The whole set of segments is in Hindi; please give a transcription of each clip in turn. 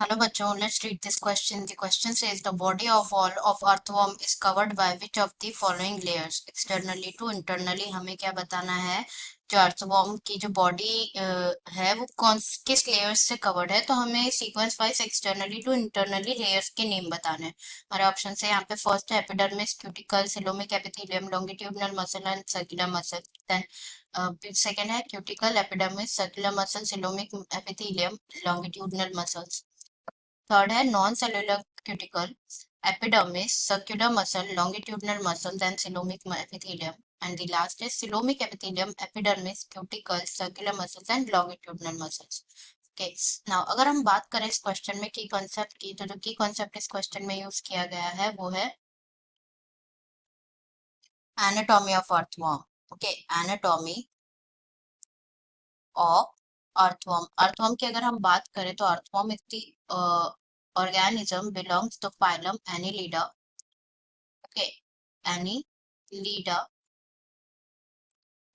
Hello बच्चों, let's read this question. The question says the body of wall of earthworm is covered by which of the following layers? Externally to internally हमें क्या बताना है? जो earthworm की जो body है वो किस layers से covered है? तो हमें sequence wise externally to internally layers के name बताने हैं. हमारे ऑप्शन से यहाँ पे फर्स्ट है epidermis, cuticle, coelomic epithelium, longitudinal muscle and circular muscle. Then second है cuticle, epidermis, circular muscle, coelomic epithelium, longitudinal muscles. Third है non cellular cuticle, epidermis, circular muscle, longitudinal muscle, then coelomic epithelium. And the last is coelomic epithelium, epidermis, cuticle, circular muscles and longitudinal muscles. Okay, now अगर हम बात करें इस क्वेश्चन में की कॉन्सेप्ट की, तो जो की कॉन्सेप्ट इस क्वेश्चन में यूज किया गया है वो है anatomy of earthworm. Okay, anatomy of earthworm. Earthworm की अगर हम बात करें तो earthworm is the organism belongs to phylum Annelida. Okay, Annelida.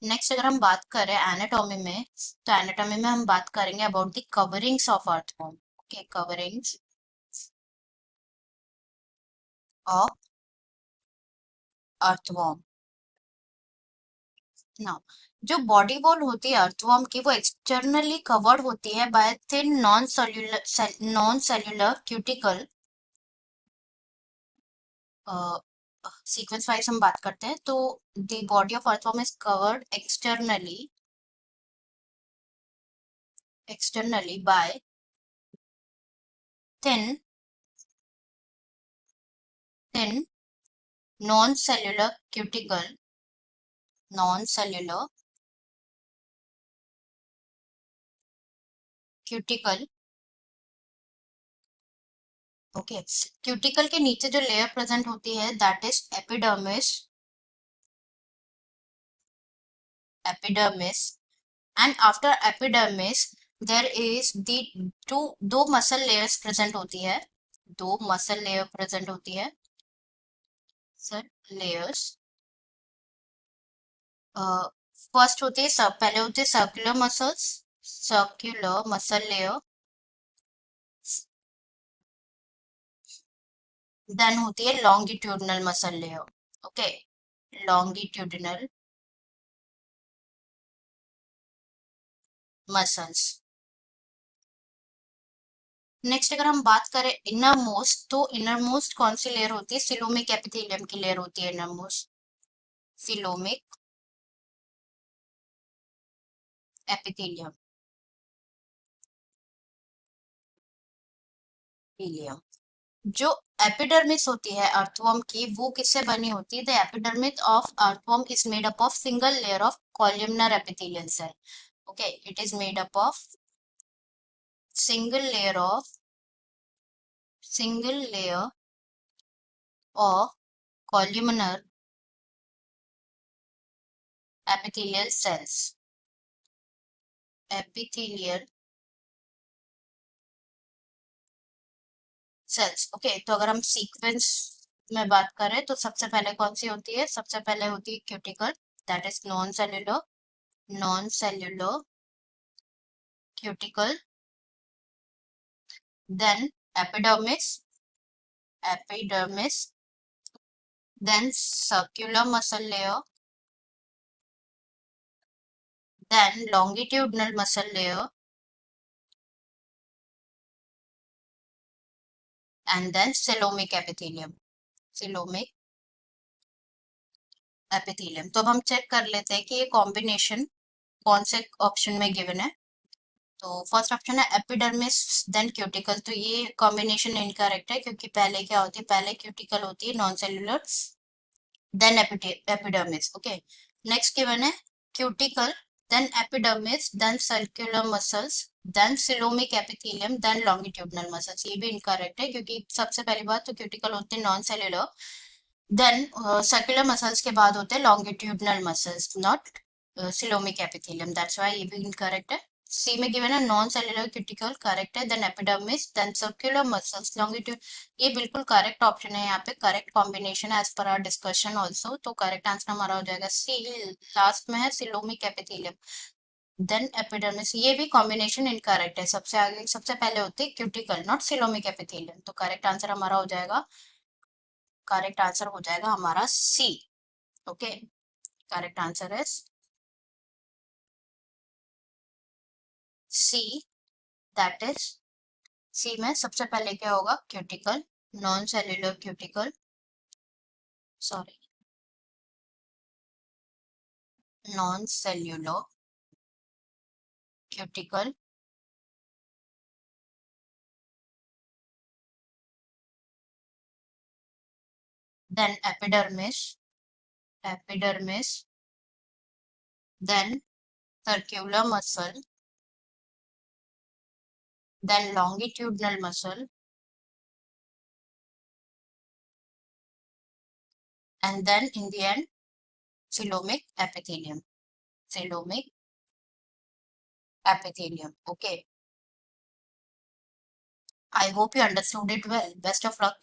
Next अगर हम बात करें एनाटॉमी में, तो एनाटॉमी में हम बात करेंगे about the coverings of earthworm. Okay, coverings of earthworm. Now जो बॉडी वॉल होती है अर्थवर्म की वो एक्सटर्नली कवर्ड होती है by thin non cellular cuticle. Sequence wise हम बात करते हैं तो the body of earthworm is covered externally by thin non-cellular cuticle. Okay, cuticle के नीचे जो लेयर प्रेजेंट होती है that is epidermis. And after epidermis there is the दो मसल लेयर्स प्रेजेंट होती है. दो मसल लेयर प्रेजेंट होती है सर, लेयर्स. फर्स्ट होती है पहले होती है सर्कुलर मसल लेयर. देन होती है longitudinal muscle layer. Okay, longitudinal muscles. Next अगर हम बात करें इनर मोस्ट, तो इनर मोस्ट कौन सी लेयर होती है? सिलोमिक एपिथेलियम की लेयर होती है इनर मोस्ट. Coelomic epithelium. जो एपिडर्मिस होती है अर्थवर्म की वो किससे बनी होती है? The epidermis of earthworm is made up of single layer of columnar epithelial cell. Okay, it is made up of single layer of columnar epithelial cells. Okay, तो अगर हम सीक्वेंस में बात करें तो सबसे पहले कौन सी होती है? सबसे पहले होती है cuticle, that is non cellular cuticle. Then epidermis, then circular muscle layer, then longitudinal muscle layer, and then coelomic epithelium. तो अब हम चेक कर लेते हैं कि ये कॉम्बिनेशन कौन से ऑप्शन में गिवन है. तो फर्स्ट ऑप्शन है एपिडर्मिस देन क्यूटिकल. तो ये कॉम्बिनेशन इनकरेक्ट है क्योंकि पहले क्या होती है? पहले क्यूटिकल होती है non cellular, then epidermis. Okay, next given है cuticle, then epidermis, then circular muscles, then coelomic epithelium, then longitudinal muscles. ये भी इनकरेक्ट है क्योंकि सबसे पहली बात तो क्यूटिकल होते हैं non cellular, then circular muscles के बाद होते हैं longitudinal muscles, not coelomic epithelium. That's why ये भी इनकरेक्ट है. सी में गिवन है नॉन सेल्युलर क्यूटिकल, करेक्ट है. Then epidermis, then circular muscles, longitude. ये बिल्कुल करेक्ट ऑप्शन है, यहाँ पे correct combination as per our discussion also. तो करेक्ट आंसर हमारा हो जाएगा सी. लास्ट में है coelomic epithelium. देन एपिडर्मिस, ये भी कॉम्बिनेशन इनकरेक्ट है, सबसे आगे सबसे पहले होती है क्यूटिकल नॉट सिलोमिक एपिथेलियम, तो करेक्ट आंसर हमारा हो जाएगा, करेक्ट आंसर हो जाएगा हमारा C. Okay, correct answer is C, that is C में सबसे पहले क्या होगा, cuticle, non cellular cuticle, sorry, non cellular cuticle, then epidermis, then circular muscle, then longitudinal muscle, and then in the end, coelomic epithelium. Coelomic epithelium. Okay. I hope you understood it well. Best of luck.